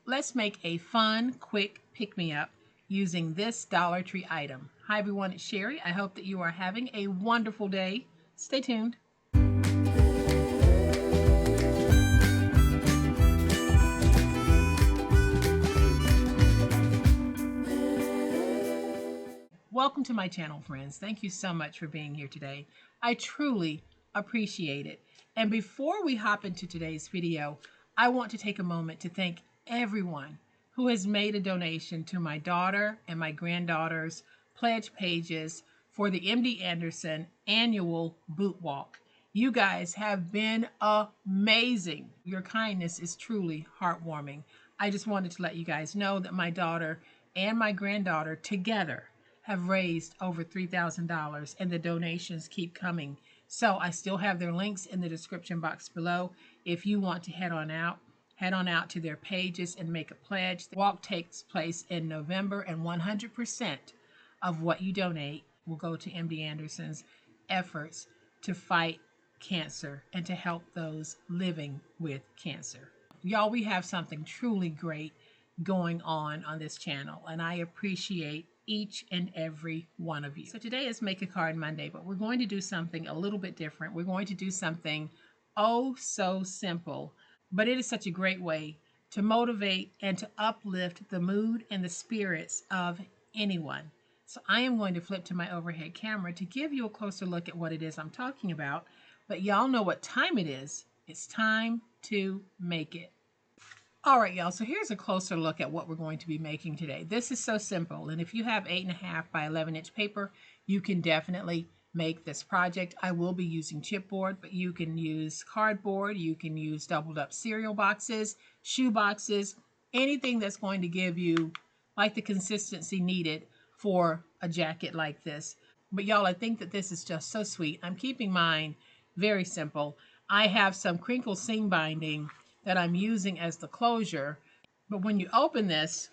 let's make a fun, quick pick-me-up using this Dollar Tree item. Hi everyone, it's Sherry. I hope that you are having a wonderful day. Stay tuned. Welcome to my channel, friends. Thank you so much for being here today. I truly appreciate it. And before we hop into today's video, I want to take a moment to thank everyone who has made a donation to my daughter and my granddaughter's pledge pages for the MD Anderson annual boot walk. You guys have been amazing. Your kindness is truly heartwarming. I just wanted to let you guys know that my daughter and my granddaughter together have raised over $3,000 and the donations keep coming. So I still have their links in the description box below. If you want to head on out to their pages and make a pledge. The walk takes place in November and 100% of what you donate will go to MD Anderson's efforts to fight cancer and to help those living with cancer. Y'all, we have something truly great going on this channel, and I appreciate each and every one of you. So today is Make a Card Monday, but we're going to do something a little bit different. We're going to do something oh so simple, but it is such a great way to motivate and to uplift the mood and the spirits of anyone. So I am going to flip to my overhead camera to give you a closer look at what it is I'm talking about, but y'all know what time it is. It's time to make it. All right, y'all, so here's a closer look at what we're going to be making today. This is so simple, and if you have 8.5 by 11-inch paper, you can definitely make this project. I will be using chipboard, but you can use cardboard, you can use doubled up cereal boxes, shoe boxes, anything that's going to give you like the consistency needed for a jacket like this. But y'all, I think that this is just so sweet. I'm keeping mine very simple. I have some crinkle seam binding that I'm using as the closure. But when you open this,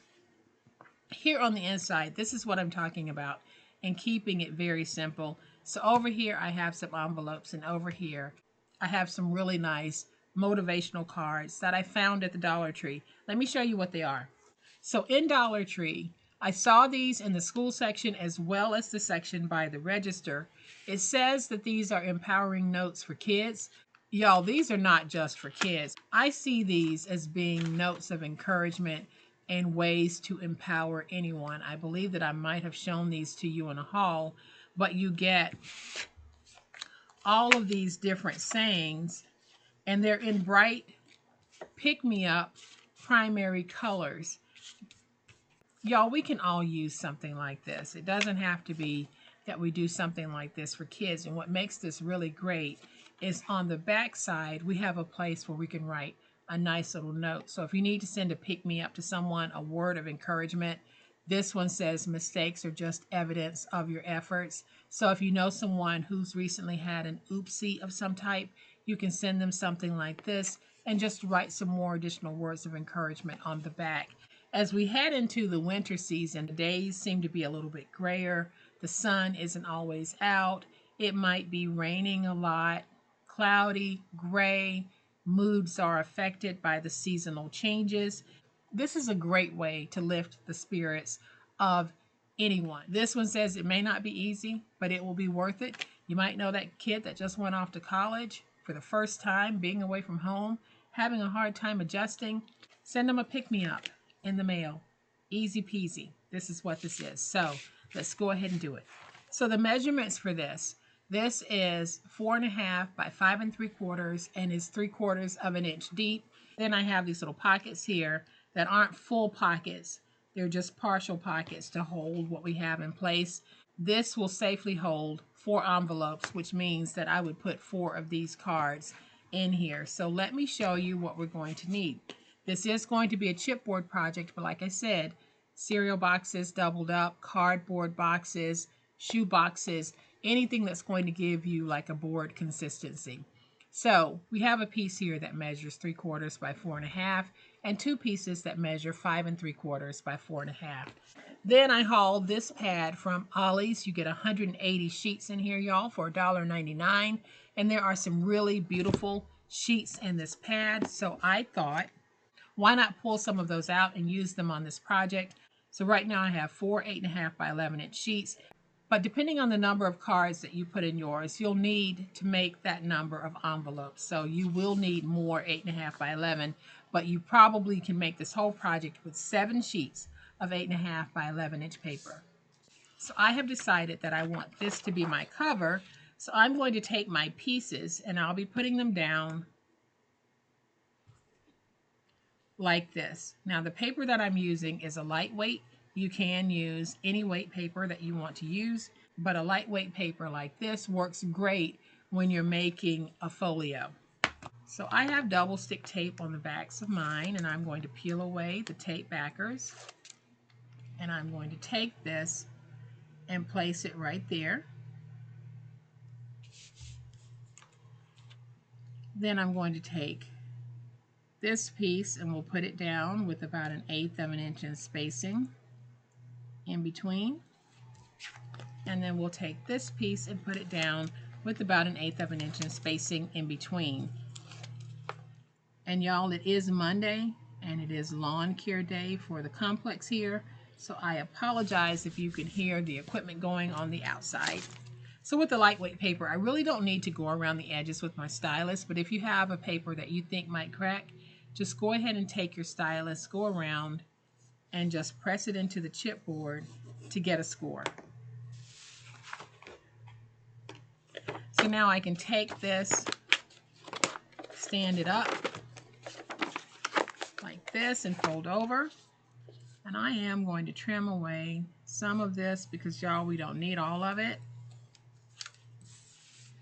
here on the inside, this is what I'm talking about, and keeping it very simple. So over here, I have some envelopes, and over here, I have some really nice motivational cards that I found at the Dollar Tree. Let me show you what they are. So in Dollar Tree, I saw these in the school section as well as the section by the register. It says that these are empowering notes for kids. Y'all, these are not just for kids. I see these as being notes of encouragement and ways to empower anyone. I believe that I might have shown these to you in a haul, but you get all of these different sayings, and they're in bright pick-me-up primary colors. Y'all, we can all use something like this. It doesn't have to be that we do something like this for kids. And what makes this really great is on the back side, we have a place where we can write a nice little note. So if you need to send a pick-me-up to someone, a word of encouragement, this one says mistakes are just evidence of your efforts. So if you know someone who's recently had an oopsie of some type, you can send them something like this and just write some more additional words of encouragement on the back. As we head into the winter season, the days seem to be a little bit grayer. The sun isn't always out. It might be raining a lot, cloudy, gray. Moods are affected by the seasonal changes. This is a great way to lift the spirits of anyone. This one says it may not be easy, but it will be worth it. You might know that kid that just went off to college for the first time, being away from home, having a hard time adjusting. Send them a pick-me-up in the mail. Easy peasy. This is what this is. So let's go ahead and do it. So the measurements for this is 4.5 by 5 3/4 and is 3/4 of an inch deep. Then I have these little pockets here that aren't full pockets. They're just partial pockets to hold what we have in place. This will safely hold 4 envelopes, which means that I would put 4 of these cards in here. So let me show you what we're going to need. This is going to be a chipboard project, but like I said, cereal boxes doubled up, cardboard boxes, shoe boxes, anything that's going to give you like a board consistency. So we have a piece here that measures 3/4 by 4.5 and 2 pieces that measure 5 3/4 by 4.5. Then I hauled this pad from Ollie's. You get 180 sheets in here, y'all, for $1.99. And there are some really beautiful sheets in this pad. So I thought, why not pull some of those out and use them on this project? So right now I have 4 8.5 by 11-inch sheets, but depending on the number of cards that you put in yours, you'll need to make that number of envelopes. So you will need more 8.5 by 11, but you probably can make this whole project with 7 sheets of 8.5 by 11-inch paper. So I have decided that I want this to be my cover. So I'm going to take my pieces and I'll be putting them down like this. Now the paper that I'm using is a lightweight. You can use any weight paper that you want to use, but a lightweight paper like this works great when you're making a folio. So I have double stick tape on the backs of mine, and I'm going to peel away the tape backers, and I'm going to take this and place it right there. Then I'm going to take this piece and we'll put it down with about 1/8 of an inch in spacing in between. And then we'll take this piece and put it down with about 1/8 of an inch in spacing in between. And y'all, it is Monday and it is lawn care day for the complex here. So I apologize if you can hear the equipment going on the outside. So with the lightweight paper, I really don't need to go around the edges with my stylus, but if you have a paper that you think might crack, just go ahead and take your stylus, go around, and just press it into the chipboard to get a score. So now I can take this, stand it up like this and fold over. And I am going to trim away some of this because y'all, we don't need all of it.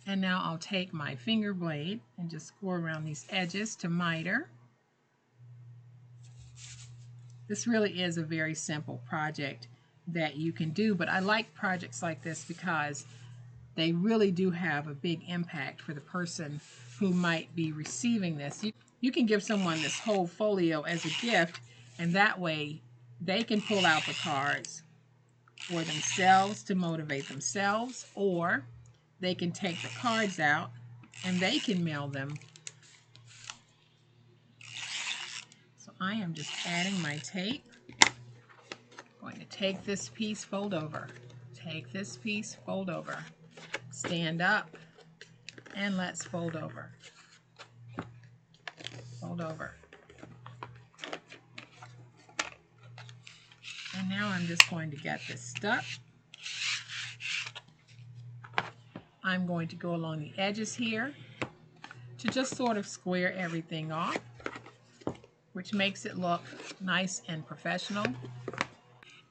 And now I'll take my finger blade and just go around these edges to miter. This really is a very simple project that you can do, but I like projects like this because they really do have a big impact for the person who might be receiving this. You can give someone this whole folio as a gift, and that way they can pull out the cards for themselves to motivate themselves, or they can take the cards out and they can mail them. So I am just adding my tape. I'm going to take this piece, fold over. Take this piece, fold over. Stand up, and let's fold over. Fold over. And now I'm just going to get this stuck. I'm going to go along the edges here to just sort of square everything off, which makes it look nice and professional.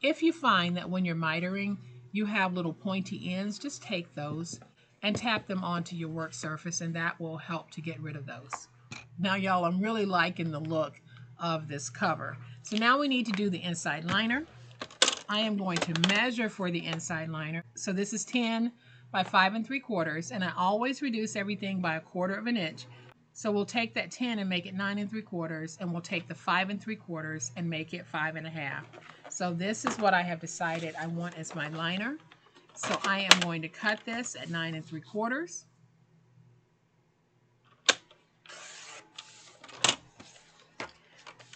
If you find that when you're mitering, you have little pointy ends, just take those and tap them onto your work surface, and that will help to get rid of those. Now, y'all, I'm really liking the look of this cover. So now we need to do the inside liner. I am going to measure for the inside liner. So this is 10 by 5 3/4, and I always reduce everything by 1/4 of an inch. So we'll take that 10 and make it 9 3/4, and we'll take the 5 3/4 and make it 5 1/2. So this is what I have decided I want as my liner. So I am going to cut this at 9 3/4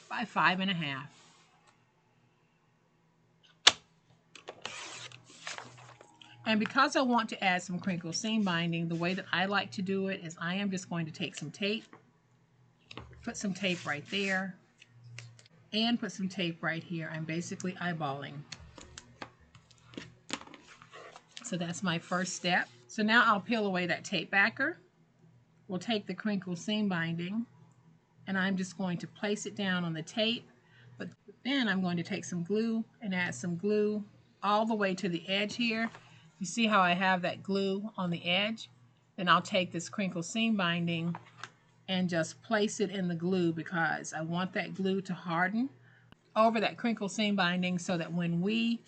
by 5 1/2. And because I want to add some crinkle seam binding, the way that I like to do it is I am just going to take some tape, put some tape right there, and put some tape right here. I'm basically eyeballing. So that's my first step. So now I'll peel away that tape backer. We'll take the crinkle seam binding, and I'm just going to place it down on the tape. But then I'm going to take some glue and add some glue all the way to the edge here. You see how I have that glue on the edge? Then I'll take this crinkle seam binding and just place it in the glue because I want that glue to harden over that crinkle seam binding so that when we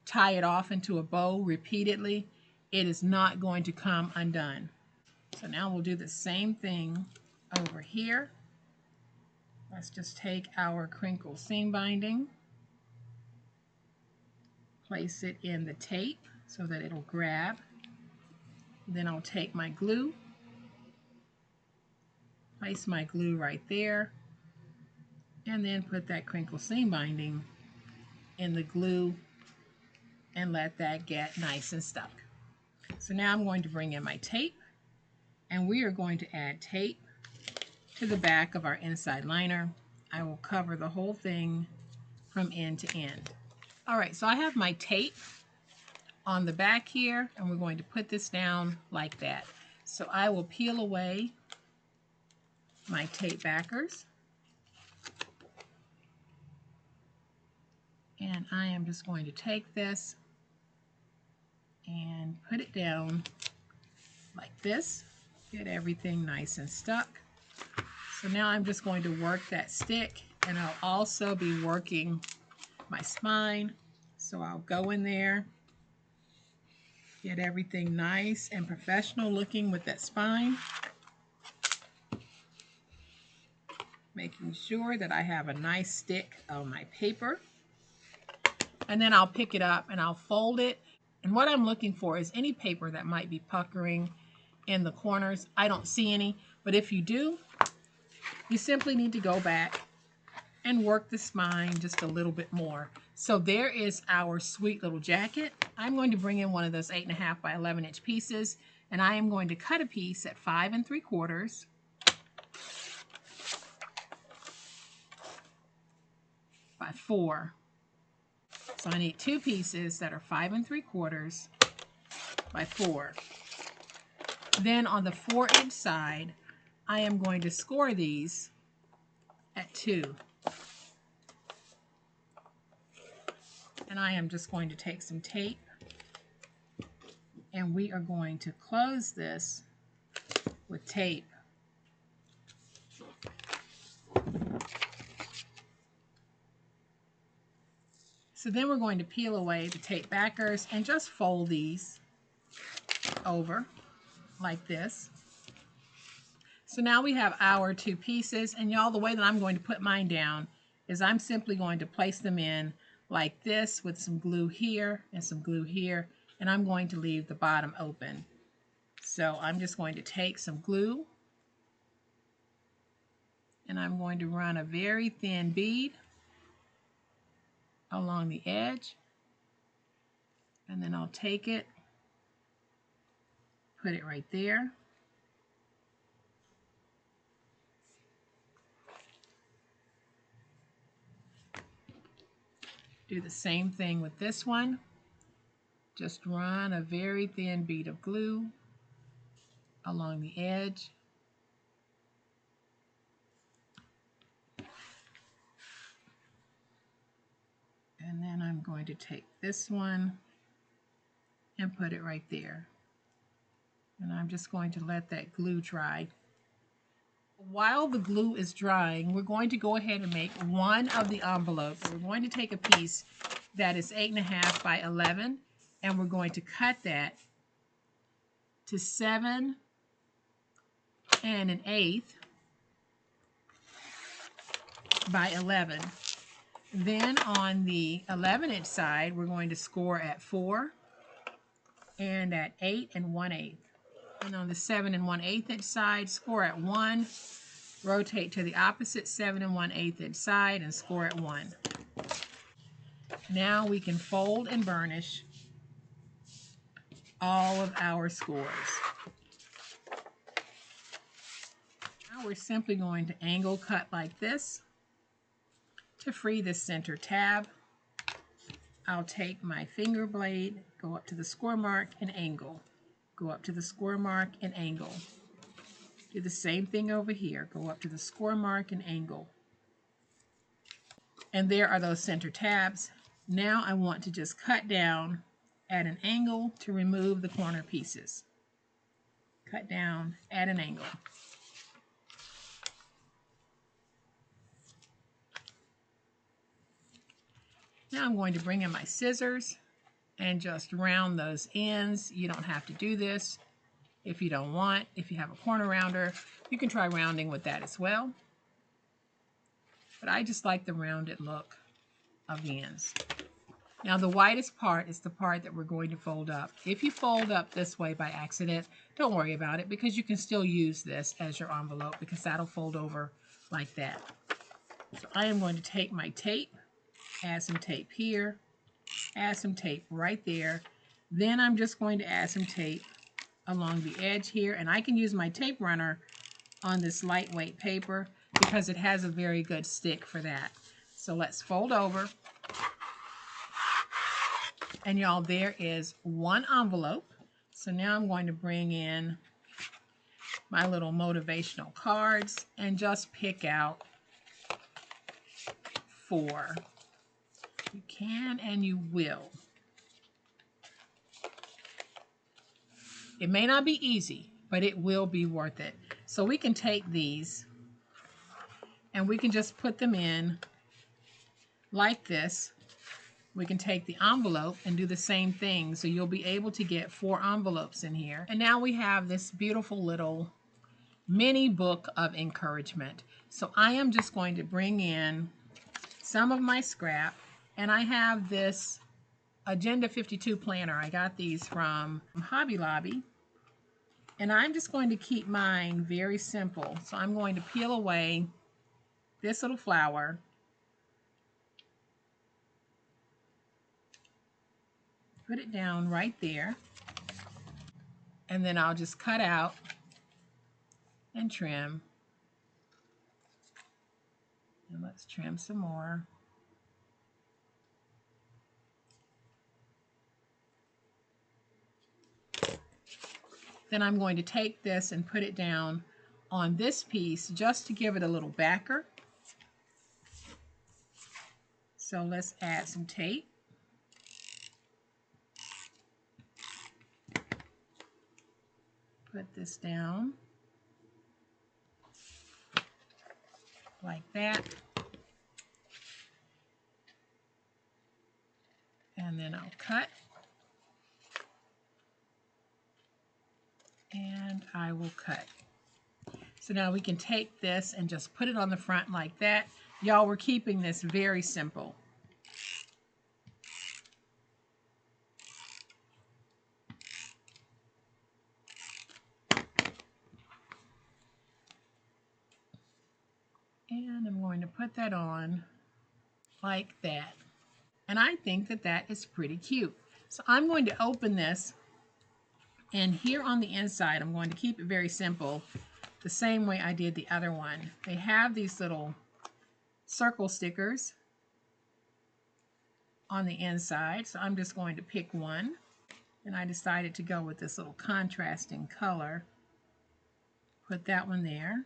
tie it off into a bow repeatedly, it is not going to come undone. So now we'll do the same thing over here. Let's just take our crinkle seam binding, place it in the tape so that it'll grab. Then I'll take my glue, place my glue right there, And then put that crinkle seam binding in the glue and let that get nice and stuck. So now I'm going to bring in my tape, and we are going to add tape to the back of our inside liner. I will cover the whole thing from end to end. All right, so I have my tape on the back here, and we're going to put this down like that. So I will peel away my tape backers, and I am just going to take this and put it down like this. Get everything nice and stuck. So now I'm just going to work that stick, and I'll also be working my spine. So I'll go in there, get everything nice and professional looking with that spine, making sure that I have a nice stick of my paper. And then I'll pick it up and I'll fold it. And what I'm looking for is any paper that might be puckering in the corners. I don't see any, but if you do, you simply need to go back and work the spine just a little bit more. So there is our sweet little jacket. I'm going to bring in one of those 8.5 by 11 inch pieces, and I am going to cut a piece at 5 3/4 by 4. So I need 2 pieces that are 5 3/4 by 4. Then on the 4-inch side, I am going to score these at 2. And I am just going to take some tape, and we are going to close this with tape. So then we're going to peel away the tape backers and just fold these over like this. So now we have our 2 pieces, and y'all, the way that I'm going to put mine down is I'm simply going to place them in like this with some glue here and some glue here, and I'm going to leave the bottom open. So I'm just going to take some glue, and I'm going to run a very thin bead along the edge, and then I'll take it, put it right there. Do the same thing with this one. Just run a very thin bead of glue along the edge. And then I'm going to take this one and put it right there. And I'm just going to let that glue dry. While the glue is drying, we're going to go ahead and make one of the envelopes. We're going to take a piece that is 8.5 by 11, and we're going to cut that to 7 1/8 by 11. Then on the 11-inch side, we're going to score at 4 and at 8 1/8. And on the 7 1/8 inch side, score at 1. Rotate to the opposite 7 1/8 inch side and score at 1. Now we can fold and burnish all of our scores. Now we're simply going to angle cut like this to free the center tab. I'll take my finger blade, go up to the score mark and angle. Go up to the score mark and angle. Do the same thing over here. Go up to the score mark and angle. And there are those center tabs. Now I want to just cut down at an angle to remove the corner pieces. Cut down at an angle. Now I'm going to bring in my scissors and just round those ends. You don't have to do this if you don't want. If you have a corner rounder, you can try rounding with that as well. But I just like the rounded look of the ends. Now the widest part is the part that we're going to fold up. If you fold up this way by accident, don't worry about it, because you can still use this as your envelope, because that'll fold over like that. So I am going to take my tape, add some tape here, add some tape right there. Then I'm just going to add some tape along the edge here, and I can use my tape runner on this lightweight paper because it has a very good stick for that. So let's fold over. And y'all, there is one envelope. So now I'm going to bring in my little motivational cards and just pick out 4. You can and you will. It may not be easy, but it will be worth it. So we can take these and we can just put them in like this. We can take the envelope and do the same thing. So you'll be able to get 4 envelopes in here. And now we have this beautiful little mini book of encouragement. So I am just going to bring in some of my scrap, and I have this Agenda 52 planner. I got these from Hobby Lobby, and I'm just going to keep mine very simple. So I'm going to peel away this little flower, put it down right there, and then I'll just cut out and trim. And let's trim some more. Then I'm going to take this and put it down on this piece just to give it a little backer. So let's add some tape. Put this down like that. And then I'll cut. And I will cut. So now we can take this and just put it on the front like that. Y'all, we're keeping this very simple. And I'm going to put that on like that. And I think that that is pretty cute. So I'm going to open this, and here on the inside, I'm going to keep it very simple, the same way I did the other one. They have these little circle stickers on the inside, so I'm just going to pick one, and I decided to go with this little contrasting color. Put that one there.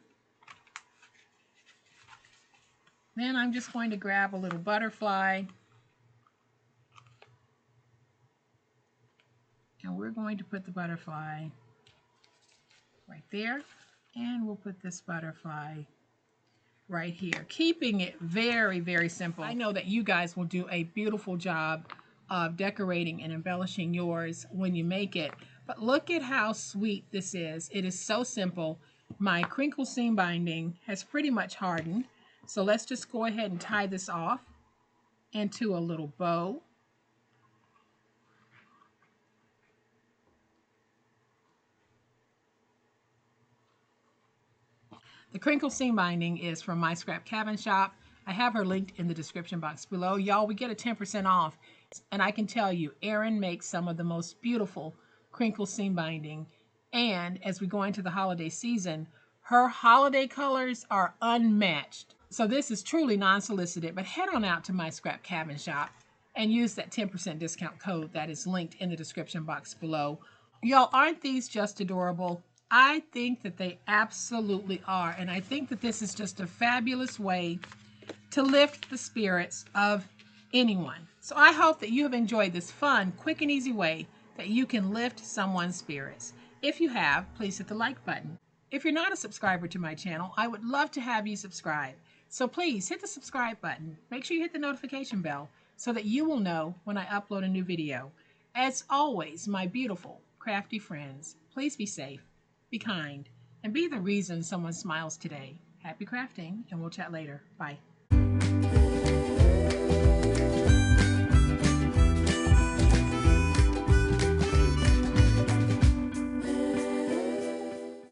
Then I'm just going to grab a little butterfly, and we're going to put the butterfly right there, and we'll put this butterfly right here, keeping it very, very simple. I know that you guys will do a beautiful job of decorating and embellishing yours when you make it, but look at how sweet this is. It is so simple. My crinkle seam binding has pretty much hardened, so let's just go ahead and tie this off into a little bow. The crinkle seam binding is from My Scrap Cabin Shop. I have her linked in the description box below. Y'all, we get a 10% off. And I can tell you, Erin makes some of the most beautiful crinkle seam binding. And as we go into the holiday season, her holiday colors are unmatched. So this is truly non-solicited, but head on out to My Scrap Cabin Shop and use that 10% discount code that is linked in the description box below. Y'all, aren't these just adorable? I think that they absolutely are. And I think that this is just a fabulous way to lift the spirits of anyone. So I hope that you have enjoyed this fun, quick and easy way that you can lift someone's spirits. If you have, please hit the like button. If you're not a subscriber to my channel, I would love to have you subscribe. So please hit the subscribe button. Make sure you hit the notification bell so that you will know when I upload a new video. As always, my beautiful, crafty friends, please be safe, be kind, and be the reason someone smiles today. Happy crafting, and we'll chat later. Bye.